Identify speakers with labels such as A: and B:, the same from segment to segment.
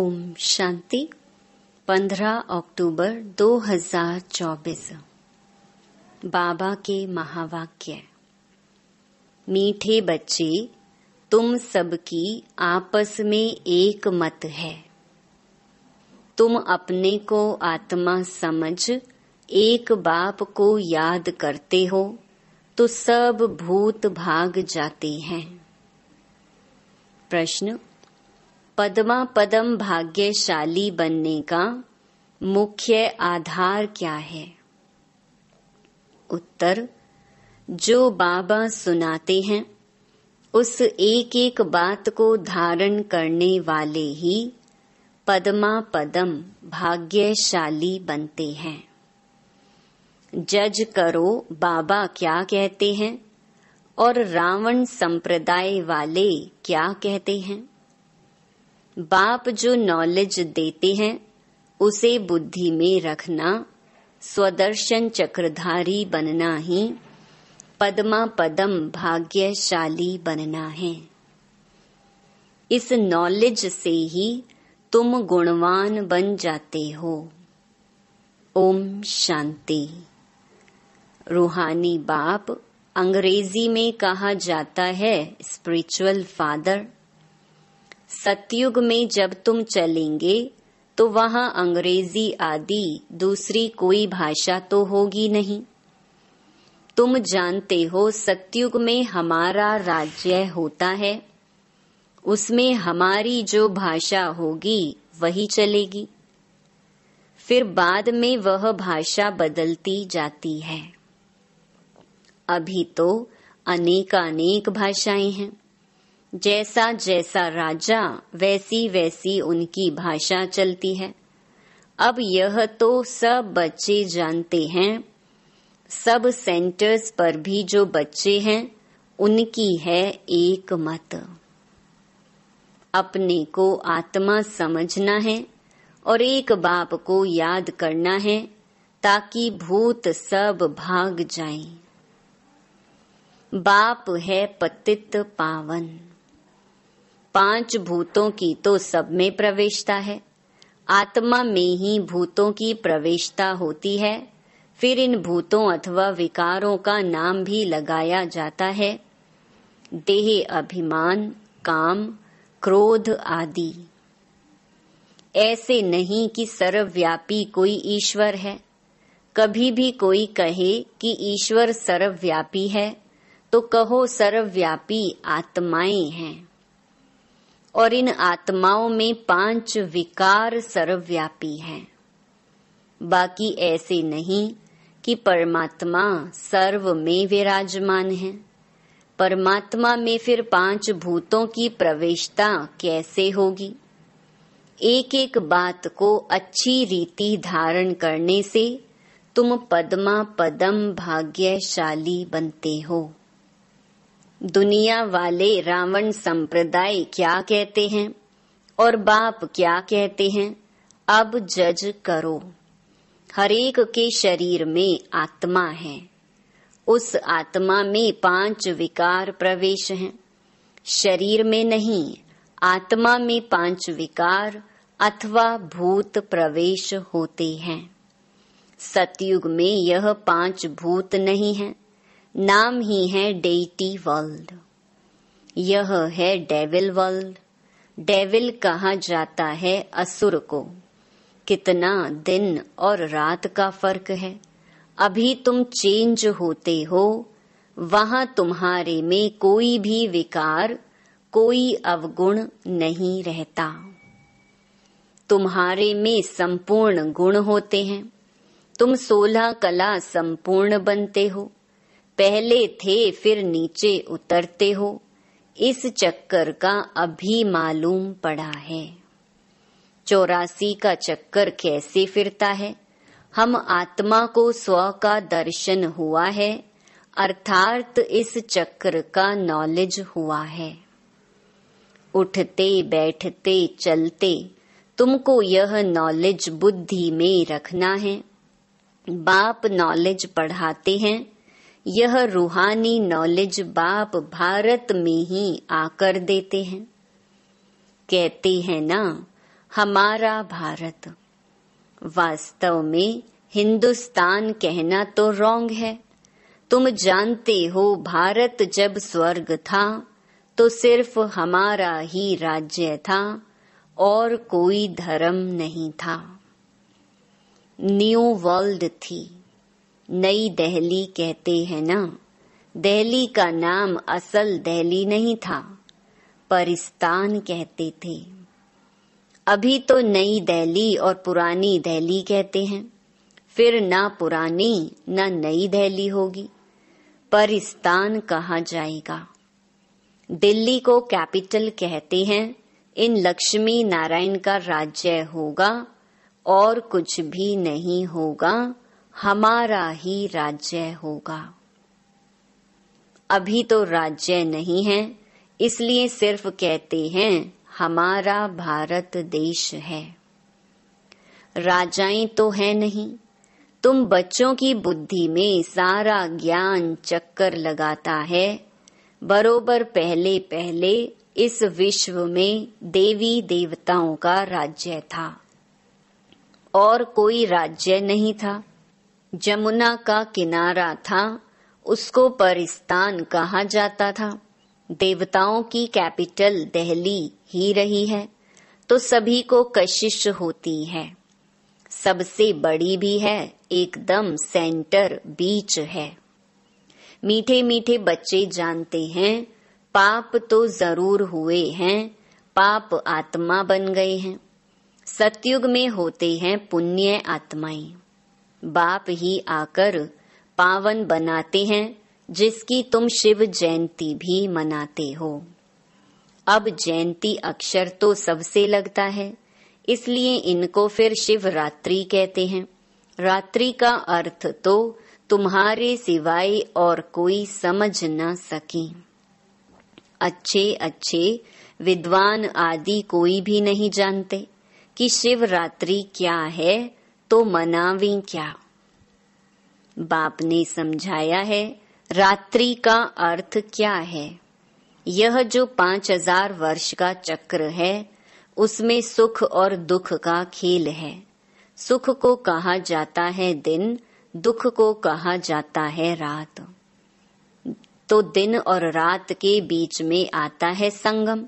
A: ओम शांति। 15 अक्टूबर 2024। बाबा के महावाक्य। मीठे बच्चे, तुम सबकी आपस में एक मत है। तुम अपने को आत्मा समझ एक बाप को याद करते हो तो सब भूत भाग जाते हैं। प्रश्न: पद्मा पदम भाग्यशाली बनने का मुख्य आधार क्या है? उत्तर: जो बाबा सुनाते हैं उस एक एक बात को धारण करने वाले ही पद्मा पदम भाग्यशाली बनते हैं। जज करो बाबा क्या कहते हैं और रावण संप्रदाय वाले क्या कहते हैं। बाप जो नॉलेज देते हैं उसे बुद्धि में रखना, स्वदर्शन चक्रधारी बनना ही पद्मा पदम भाग्यशाली बनना है। इस नॉलेज से ही तुम गुणवान बन जाते हो। ओम शांति। रूहानी बाप, अंग्रेजी में कहा जाता है स्पिरिचुअल फादर। सतयुग में जब तुम चलेंगे तो वहाँ अंग्रेजी आदि दूसरी कोई भाषा तो होगी नहीं। तुम जानते हो सतयुग में हमारा राज्य होता है, उसमें हमारी जो भाषा होगी वही चलेगी। फिर बाद में वह भाषा बदलती जाती है। अभी तो अनेकानेक भाषाएं हैं। जैसा जैसा राजा वैसी वैसी उनकी भाषा चलती है। अब यह तो सब बच्चे जानते हैं। सब सेंटर्स पर भी जो बच्चे हैं उनकी है एक मत। अपने को आत्मा समझना है और एक बाप को याद करना है ताकि भूत सब भाग जाएं। बाप है पतित पावन। 5 भूतों की तो सब में प्रवेशता है। आत्मा में ही भूतों की प्रवेशता होती है। फिर इन भूतों अथवा विकारों का नाम भी लगाया जाता है। देह, अभिमान, काम, क्रोध आदि। ऐसे नहीं कि सर्वव्यापी कोई ईश्वर है। कभी भी कोई कहे कि ईश्वर सर्वव्यापी है तो कहो सर्वव्यापी आत्माएं हैं। और इन आत्माओं में 5 विकार सर्वव्यापी हैं। बाकी ऐसे नहीं कि परमात्मा सर्व में विराजमान है। परमात्मा में फिर 5 भूतों की प्रवेशता कैसे होगी? एक एक बात को अच्छी रीति धारण करने से तुम पद्मा पदम भाग्यशाली बनते हो। दुनिया वाले रावण संप्रदाय क्या कहते हैं और बाप क्या कहते हैं, अब जज करो। हरेक के शरीर में आत्मा है। उस आत्मा में 5 विकार प्रवेश हैं। शरीर में नहीं, आत्मा में 5 विकार अथवा भूत प्रवेश होते हैं। सतयुग में यह 5 भूत नहीं है। नाम ही है डेटी वर्ल्ड। यह है डेविल वर्ल्ड। डेविल कहा जाता है असुर को। कितना दिन और रात का फर्क है। अभी तुम चेंज होते हो। वहाँ तुम्हारे में कोई भी विकार, कोई अवगुण नहीं रहता। तुम्हारे में संपूर्ण गुण होते हैं। तुम 16 कला संपूर्ण बनते हो। पहले थे फिर नीचे उतरते हो। इस चक्कर का अभी मालूम पड़ा है। 84 का चक्कर कैसे फिरता है? हम आत्मा को स्व का दर्शन हुआ है, अर्थात इस चक्र का नॉलेज हुआ है। उठते बैठते चलते तुमको यह नॉलेज बुद्धि में रखना है। बाप नॉलेज पढ़ाते हैं। यह रूहानी नॉलेज बाप भारत में ही आकर देते हैं। कहते हैं ना, हमारा भारत। वास्तव में हिंदुस्तान कहना तो रॉन्ग है। तुम जानते हो भारत जब स्वर्ग था तो सिर्फ हमारा ही राज्य था और कोई धर्म नहीं था। न्यू वर्ल्ड थी, नई दिल्ली कहते हैं ना। दिल्ली का नाम असल दिल्ली नहीं था, परिस्तान कहते थे। अभी तो नई दिल्ली और पुरानी दिल्ली कहते हैं, फिर ना पुरानी ना नई दिल्ली होगी, परिस्तान कहा जाएगा। दिल्ली को कैपिटल कहते हैं। इन लक्ष्मी नारायण का राज्य होगा और कुछ भी नहीं होगा, हमारा ही राज्य होगा। अभी तो राज्य नहीं है, इसलिए सिर्फ कहते हैं हमारा भारत देश है। राजाएं तो है नहीं। तुम बच्चों की बुद्धि में सारा ज्ञान चक्कर लगाता है। बरोबर पहले पहले इस विश्व में देवी देवताओं का राज्य था और कोई राज्य नहीं था। जमुना का किनारा था, उसको परिस्तान कहा जाता था। देवताओं की कैपिटल दिल्ली ही रही है तो सभी को कशिश होती है। सबसे बड़ी भी है, एकदम सेंटर बीच है। मीठे मीठे बच्चे जानते हैं पाप तो जरूर हुए हैं, पाप आत्मा बन गए हैं। सतयुग में होते हैं पुण्य आत्माएं। बाप ही आकर पावन बनाते हैं, जिसकी तुम शिव जयंती भी मनाते हो। अब जयंती अक्षर तो सबसे लगता है, इसलिए इनको फिर शिवरात्रि कहते हैं। रात्रि का अर्थ तो तुम्हारे सिवाय और कोई समझ न सके। अच्छे अच्छे विद्वान आदि कोई भी नहीं जानते कि शिवरात्रि क्या है, तो मनावें क्या। बाप ने समझाया है रात्रि का अर्थ क्या है। यह जो 5000 वर्ष का चक्र है, उसमें सुख और दुख का खेल है। सुख को कहा जाता है दिन, दुख को कहा जाता है रात। तो दिन और रात के बीच में आता है संगम।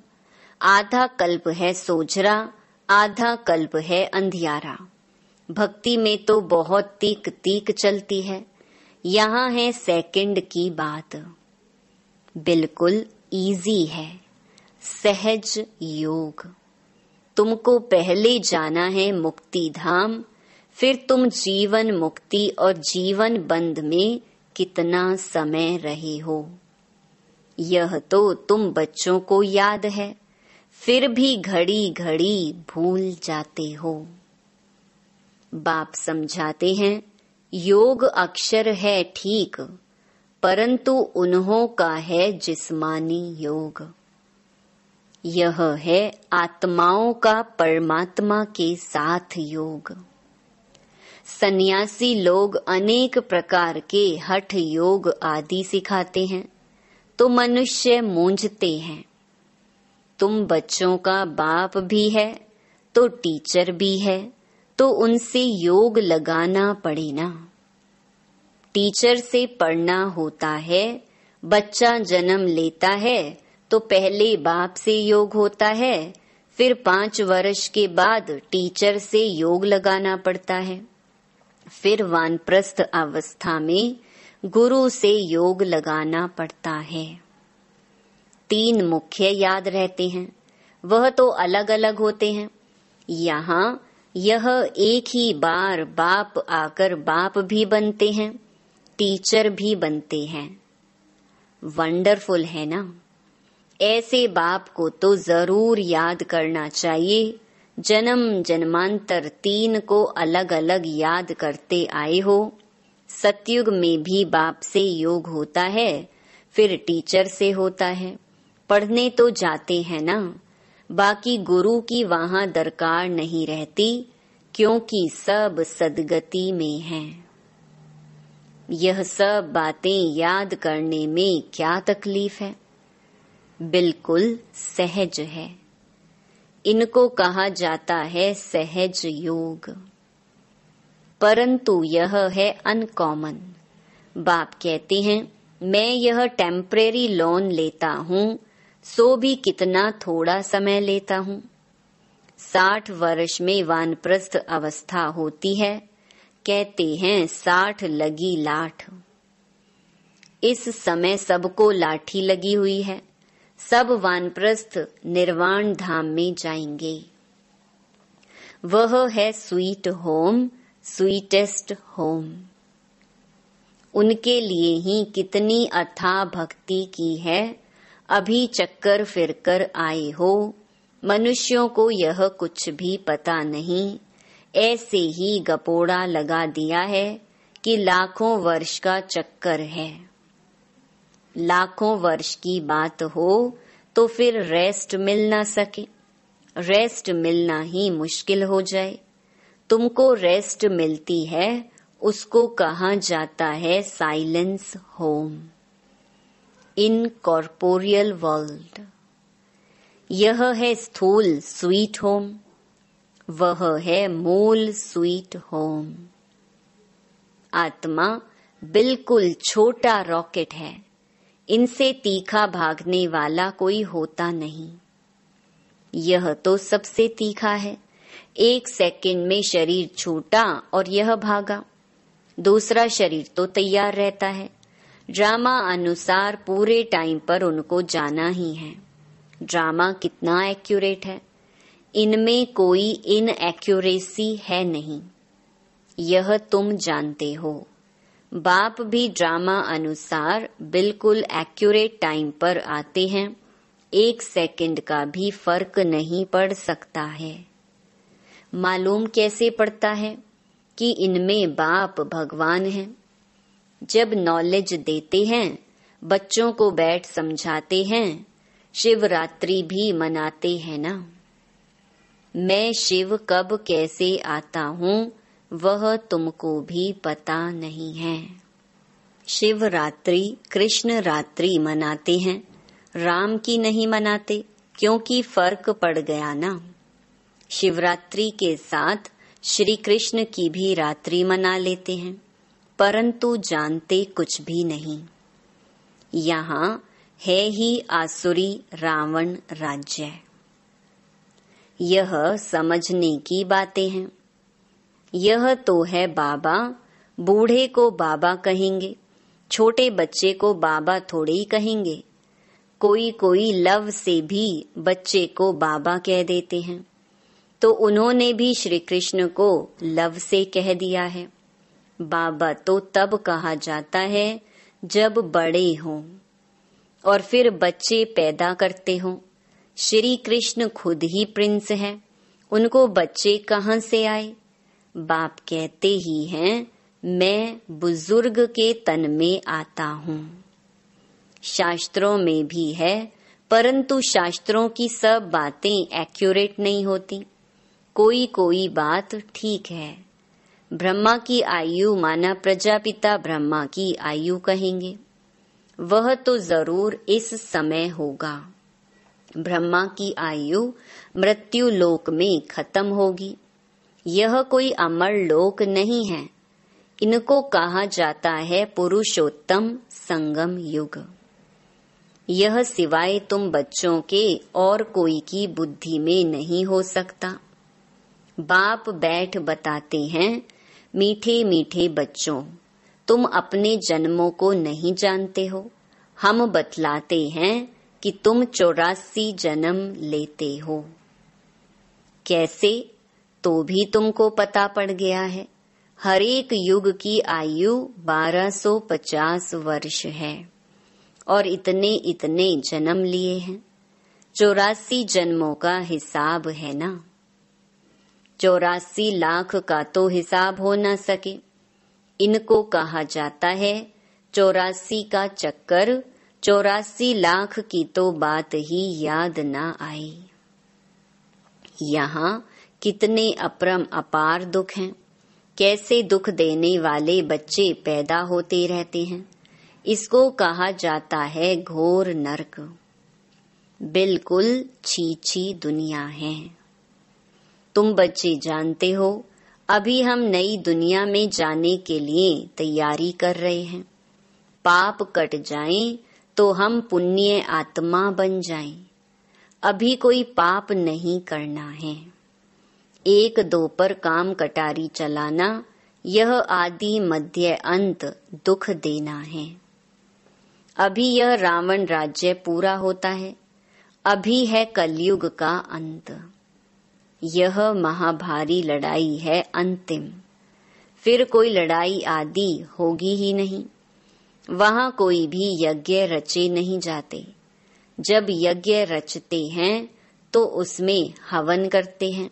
A: आधा कल्प है सोझरा, आधा कल्प है अंधियारा। भक्ति में तो बहुत तीक तीक चलती है। यहाँ है सेकंड की बात। बिल्कुल इजी है, सहज योग। तुमको पहले जाना है मुक्ति धाम, फिर तुम जीवन मुक्ति और जीवन बंध में कितना समय रहे हो, यह तो तुम बच्चों को याद है, फिर भी घड़ी घड़ी भूल जाते हो। बाप समझाते हैं योग अक्षर है ठीक, परंतु उन्हों का है जिस्मानी योग। यह है आत्माओं का परमात्मा के साथ योग। सन्यासी लोग अनेक प्रकार के हठ योग आदि सिखाते हैं तो मनुष्य मूंझते हैं। तुम बच्चों का बाप भी है तो टीचर भी है, तो उनसे योग लगाना पड़े ना। टीचर से पढ़ना होता है। बच्चा जन्म लेता है तो पहले बाप से योग होता है, फिर 5 वर्ष के बाद टीचर से योग लगाना पड़ता है। फिर वानप्रस्थ अवस्था में गुरु से योग लगाना पड़ता है। 3 मुख्य याद रहते हैं, वह तो अलग अलग होते हैं। यहाँ यह एक ही बार बाप आकर बाप भी बनते हैं, टीचर भी बनते हैं। वंडरफुल है ना। ऐसे बाप को तो जरूर याद करना चाहिए। जन्म जन्मांतर 3 को अलग अलग याद करते आए हो। सतयुग में भी बाप से योग होता है, फिर टीचर से होता है। पढ़ने तो जाते हैं ना, बाकी गुरु की वहां दरकार नहीं रहती, क्योंकि सब सदगति में हैं। यह सब बातें याद करने में क्या तकलीफ है, बिल्कुल सहज है। इनको कहा जाता है सहज योग, परंतु यह है अनकॉमन। बाप कहते हैं मैं यह टेम्परेरी लोन लेता हूँ, सो भी कितना थोड़ा समय लेता हूँ। 60 वर्ष में वानप्रस्थ अवस्था होती है, कहते हैं 60 लगी लाठ। इस समय सबको लाठी लगी हुई है, सब वानप्रस्थ निर्वाण धाम में जाएंगे। वह है स्वीट होम, स्वीटेस्ट होम। उनके लिए ही कितनी अथाह भक्ति की है, अभी चक्कर फिरकर आए हो। मनुष्यों को यह कुछ भी पता नहीं, ऐसे ही गपोड़ा लगा दिया है कि लाखों वर्ष का चक्कर है। लाखों वर्ष की बात हो तो फिर रेस्ट मिल ना सके, रेस्ट मिलना ही मुश्किल हो जाए। तुमको रेस्ट मिलती है, उसको कहा जाता है silence home in corporeal world. यह है स्थूल स्वीट होम, वह है मूल स्वीट होम। आत्मा बिल्कुल छोटा रॉकेट है, इनसे तीखा भागने वाला कोई होता नहीं। यह तो सबसे तीखा है। 1 सेकंड में शरीर छूटा और यह भागा, दूसरा शरीर तो तैयार रहता है। ड्रामा अनुसार पूरे टाइम पर उनको जाना ही है। ड्रामा कितना एक्यूरेट है, इनमें कोई इनएक्यूरेसी है नहीं, यह तुम जानते हो। बाप भी ड्रामा अनुसार बिल्कुल एक्यूरेट टाइम पर आते हैं, 1 सेकंड का भी फर्क नहीं पड़ सकता है। मालूम कैसे पड़ता है कि इनमें बाप भगवान है। जब नॉलेज देते हैं, बच्चों को बैठ समझाते हैं, शिवरात्रि भी मनाते हैं ना। मैं शिव कब कैसे आता हूँ वह तुमको भी पता नहीं है। शिवरात्रि कृष्ण रात्रि मनाते हैं, राम की नहीं मनाते, क्योंकि फर्क पड़ गया ना। शिवरात्रि के साथ श्री कृष्ण की भी रात्रि मना लेते हैं, परंतु जानते कुछ भी नहीं। यहाँ है ही आसुरी रावण राज्य। यह समझने की बातें हैं। यह तो है बाबा, बूढ़े को बाबा कहेंगे, छोटे बच्चे को बाबा थोड़े ही कहेंगे। कोई लव से भी बच्चे को बाबा कह देते हैं, तो उन्होंने भी श्री कृष्ण को लव से कह दिया है। बाबा तो तब कहा जाता है जब बड़े हों और फिर बच्चे पैदा करते हों। श्री कृष्ण खुद ही प्रिंस है, उनको बच्चे कहाँ से आए? बाप कहते ही हैं मैं बुजुर्ग के तन में आता हूँ। शास्त्रों में भी है, परंतु शास्त्रों की सब बातें एक्यूरेट नहीं होती। कोई बात ठीक है। ब्रह्मा की आयु माना प्रजापिता ब्रह्मा की आयु कहेंगे, वह तो जरूर इस समय होगा। ब्रह्मा की आयु मृत्यु लोक में खत्म होगी। यह कोई अमर लोक नहीं है, इनको कहा जाता है पुरुषोत्तम संगम युग। यह सिवाय तुम बच्चों के और कोई की बुद्धि में नहीं हो सकता। बाप बैठ बताते हैं, मीठे मीठे बच्चों, तुम अपने जन्मों को नहीं जानते हो। हम बतलाते हैं कि तुम 84 जन्म लेते हो। कैसे? तो भी तुमको पता पड़ गया है। हर एक युग की आयु 1250 वर्ष है और इतने इतने जन्म लिए हैं। 84 जन्मों का हिसाब है ना। 84 लाख का तो हिसाब हो न सके। इनको कहा जाता है 84 का चक्कर। 84 लाख की तो बात ही याद ना आई। यहाँ कितने अपरम अपार दुख हैं। कैसे दुख देने वाले बच्चे पैदा होते रहते हैं। इसको कहा जाता है घोर नरक। बिल्कुल छीछी दुनिया है। तुम बच्चे जानते हो, अभी हम नई दुनिया में जाने के लिए तैयारी कर रहे हैं। पाप कट जाएं तो हम पुण्य आत्मा बन जाएं। अभी कोई पाप नहीं करना है। एक दो पर काम कटारी चलाना, यह आदि मध्य अंत दुख देना है। अभी यह रावण राज्य पूरा होता है। अभी है कलयुग का अंत। यह महाभारी लड़ाई है अंतिम। फिर कोई लड़ाई आदि होगी ही नहीं। वहां कोई भी यज्ञ रचे नहीं जाते। जब यज्ञ रचते हैं तो उसमें हवन करते हैं।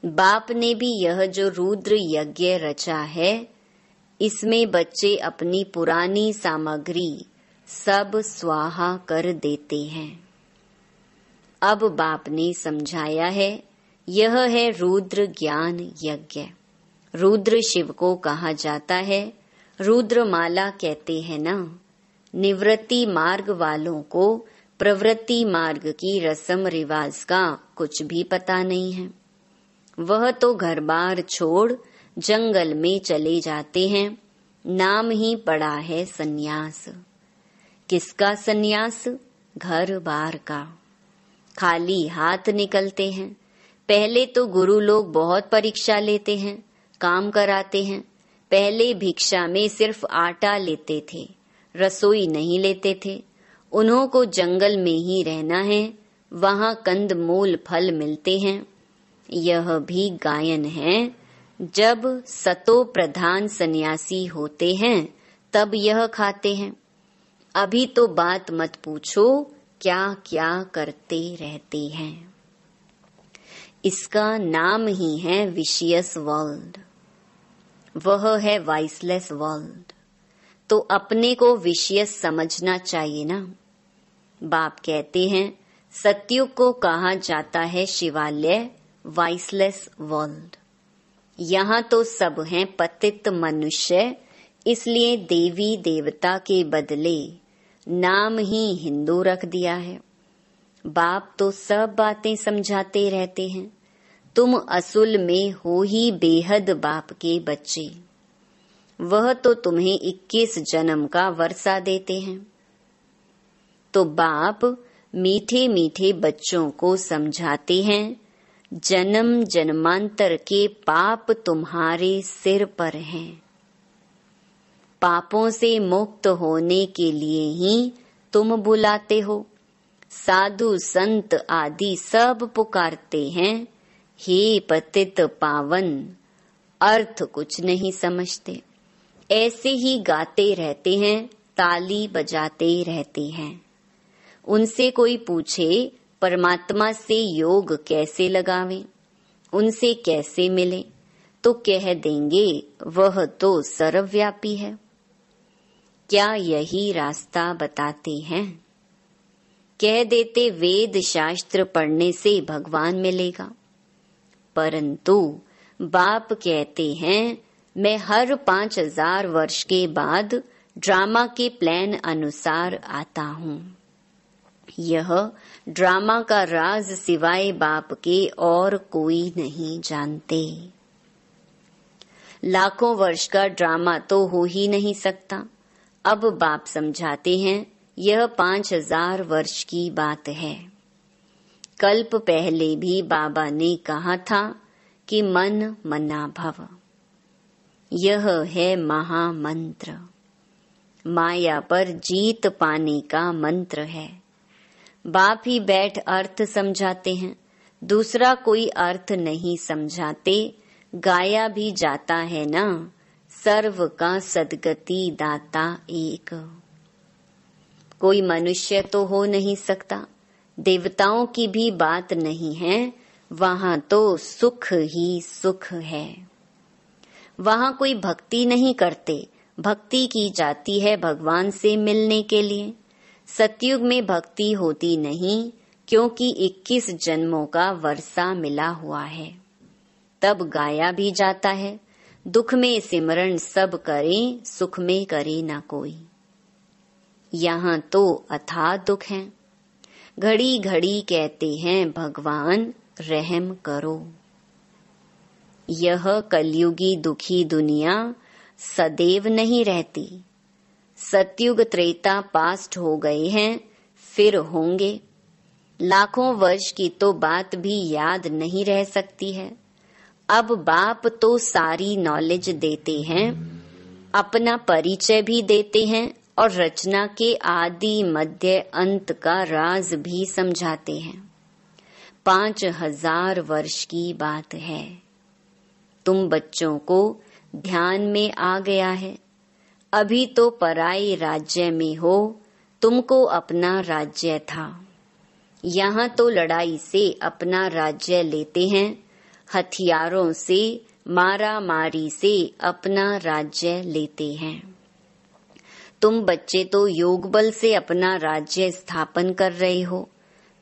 A: बाप ने भी यह जो रुद्र यज्ञ रचा है, इसमें बच्चे अपनी पुरानी सामग्री सब स्वाहा कर देते हैं। अब बाप ने समझाया है, यह है रुद्र ज्ञान यज्ञ। रुद्र शिव को कहा जाता है। रुद्र माला कहते हैं ना। निवृत्ति मार्ग वालों को प्रवृत्ति मार्ग की रस्म रिवाज का कुछ भी पता नहीं है। वह तो घर बार छोड़ जंगल में चले जाते हैं। नाम ही पड़ा है सन्यास। किसका सन्यास? घर बार का। खाली हाथ निकलते हैं। पहले तो गुरु लोग बहुत परीक्षा लेते हैं, काम कराते हैं। पहले भिक्षा में सिर्फ आटा लेते थे, रसोई नहीं लेते थे। उन्हों को जंगल में ही रहना है, वहां कंद मूल फल मिलते हैं। यह भी गायन है। जब सतो प्रधान सन्यासी होते हैं तब यह खाते हैं। अभी तो बात मत पूछो, क्या क्या करते रहते हैं। इसका नाम ही है विशियस वर्ल्ड। वह है वाइसलेस वर्ल्ड। तो अपने को विशियस समझना चाहिए ना। बाप कहते हैं, सत्युग को कहा जाता है शिवालय, वाइसलेस वर्ल्ड। यहाँ तो सब हैं पतित मनुष्य, इसलिए देवी देवता के बदले नाम ही हिंदू रख दिया है। बाप तो सब बातें समझाते रहते हैं। तुम असल में हो ही बेहद बाप के बच्चे। वह तो तुम्हें 21 जन्म का वर्षा देते हैं। तो बाप मीठे मीठे बच्चों को समझाते हैं, जन्म जन्मांतर के पाप तुम्हारे सिर पर हैं। पापों से मुक्त होने के लिए ही तुम बुलाते हो। साधु संत आदि सब पुकारते हैं, हे पतित पावन। अर्थ कुछ नहीं समझते, ऐसे ही गाते रहते हैं, ताली बजाते रहते हैं। उनसे कोई पूछे परमात्मा से योग कैसे लगावें, उनसे कैसे मिलें, तो कह देंगे वह तो सर्वव्यापी है। क्या यही रास्ता बताते हैं? कह देते वेद शास्त्र पढ़ने से भगवान मिलेगा। परंतु बाप कहते हैं, मैं हर 5000 वर्ष के बाद ड्रामा के प्लान अनुसार आता हूँ। यह ड्रामा का राज सिवाय बाप के और कोई नहीं जानते। लाखों वर्ष का ड्रामा तो हो ही नहीं सकता। अब बाप समझाते हैं, यह 5000 वर्ष की बात है। कल्प पहले भी बाबा ने कहा था कि मन मना भव। यह है महामंत्र। माया पर जीत पाने का मंत्र है। बाप ही बैठ अर्थ समझाते हैं, दूसरा कोई अर्थ नहीं समझाते। गाया भी जाता है ना, सर्व का सद्गति दाता एक। कोई मनुष्य तो हो नहीं सकता। देवताओं की भी बात नहीं है। वहां तो सुख ही सुख है। वहां कोई भक्ति नहीं करते। भक्ति की जाती है भगवान से मिलने के लिए। सतयुग में भक्ति होती नहीं, क्योंकि 21 जन्मों का वर्षा मिला हुआ है। तब गाया भी जाता है, दुख में सिमरण सब करें, सुख में करे ना कोई। यहाँ तो अथाह दुख है। घड़ी घड़ी कहते हैं भगवान रहम करो। यह कलयुगी दुखी दुनिया सदैव नहीं रहती। सतयुग त्रेता पास्ट हो गए हैं, फिर होंगे। लाखों वर्ष की तो बात भी याद नहीं रह सकती है। अब बाप तो सारी नॉलेज देते हैं, अपना परिचय भी देते हैं और रचना के आदि मध्य अंत का राज भी समझाते हैं। 5000 वर्ष की बात है। तुम बच्चों को ध्यान में आ गया है। अभी तो पराई राज्य में हो, तुमको अपना राज्य था। यहाँ तो लड़ाई से अपना राज्य लेते हैं, हथियारों से मारा मारी से अपना राज्य लेते हैं। तुम बच्चे तो योग बल से अपना राज्य स्थापन कर रहे हो।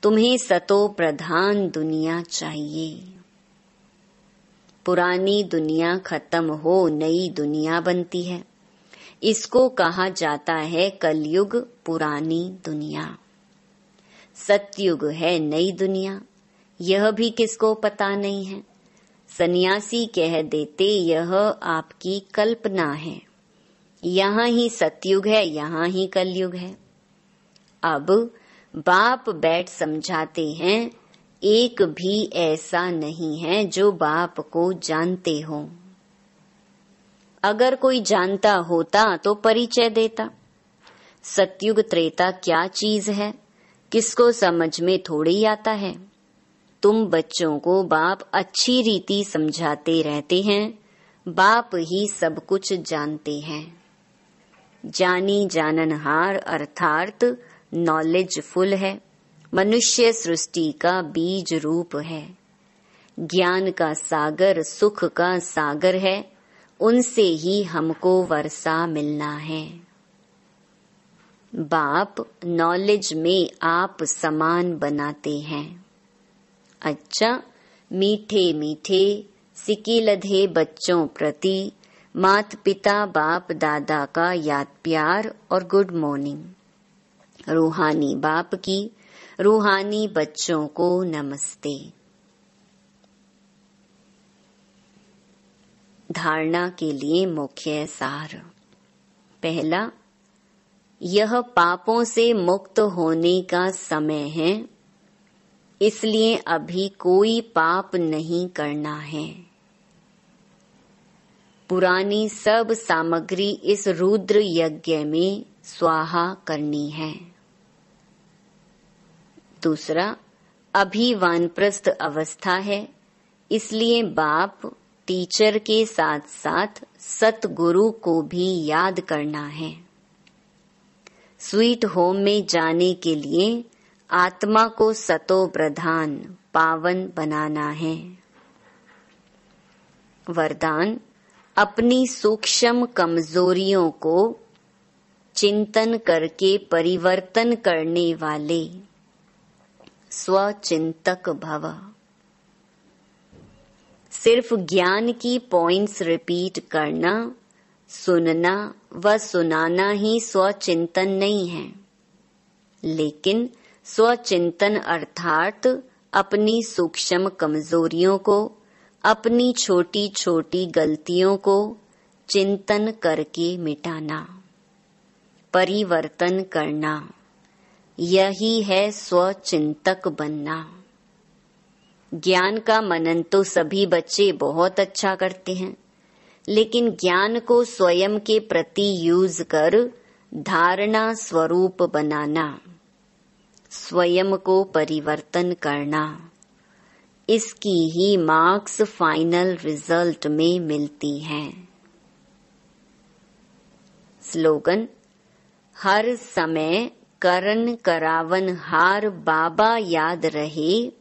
A: तुम्हें सतो प्रधान दुनिया चाहिए। पुरानी दुनिया खत्म हो, नई दुनिया बनती है। इसको कहा जाता है कलयुग पुरानी दुनिया। सतयुग है नई दुनिया। यह भी किसको पता नहीं है। सन्यासी कह देते यह आपकी कल्पना है। यहाँ ही सतयुग है, यहाँ ही कलयुग है। अब बाप बैठ समझाते हैं, एक भी ऐसा नहीं है जो बाप को जानते हो। अगर कोई जानता होता तो परिचय देता। सतयुग त्रेता क्या चीज है, किसको समझ में थोड़ी आता है। तुम बच्चों को बाप अच्छी रीति समझाते रहते हैं। बाप ही सब कुछ जानते हैं। जानी जाननहार अर्थात नॉलेजफुल है। मनुष्य सृष्टि का बीज रूप है। ज्ञान का सागर सुख का सागर है। उनसे ही हमको वर्षा मिलना है। बाप नॉलेज में आप समान बनाते हैं। अच्छा, मीठे मीठे सिकिलधे बच्चों प्रति माता पिता बाप दादा का याद प्यार और गुड मॉर्निंग। रूहानी बाप की रूहानी बच्चों को नमस्ते। धारणा के लिए मुख्य सार। पहला, यह पापों से मुक्त होने का समय है, इसलिए अभी कोई पाप नहीं करना है। पुरानी सब सामग्री इस रुद्र यज्ञ में स्वाहा करनी है। दूसरा, अभी वानप्रस्थ अवस्था है, इसलिए बाप टीचर के साथ साथ सतगुरु को भी याद करना है। स्वीट होम में जाने के लिए आत्मा को सतो प्रधान पावन बनाना है। वरदान, अपनी सूक्ष्म कमजोरियों को चिंतन करके परिवर्तन करने वाले स्वचिंतक भव। सिर्फ ज्ञान की पॉइंट्स रिपीट करना, सुनना व सुनाना ही स्वचिंतन नहीं है, लेकिन स्वचिंतन अर्थात अपनी सूक्ष्म कमजोरियों को, अपनी छोटी छोटी गलतियों को चिंतन करके मिटाना, परिवर्तन करना, यही है स्वचिंतक बनना। ज्ञान का मनन तो सभी बच्चे बहुत अच्छा करते हैं, लेकिन ज्ञान को स्वयं के प्रति यूज कर धारणा स्वरूप बनाना, स्वयं को परिवर्तन करना, इसकी ही मार्क्स फाइनल रिजल्ट में मिलती हैं। स्लोगन, हर समय करन करावन हार बाबा याद रहे,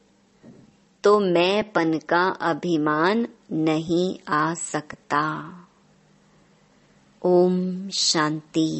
A: तो मैंपन का अभिमान नहीं आ सकता। ओम शांति।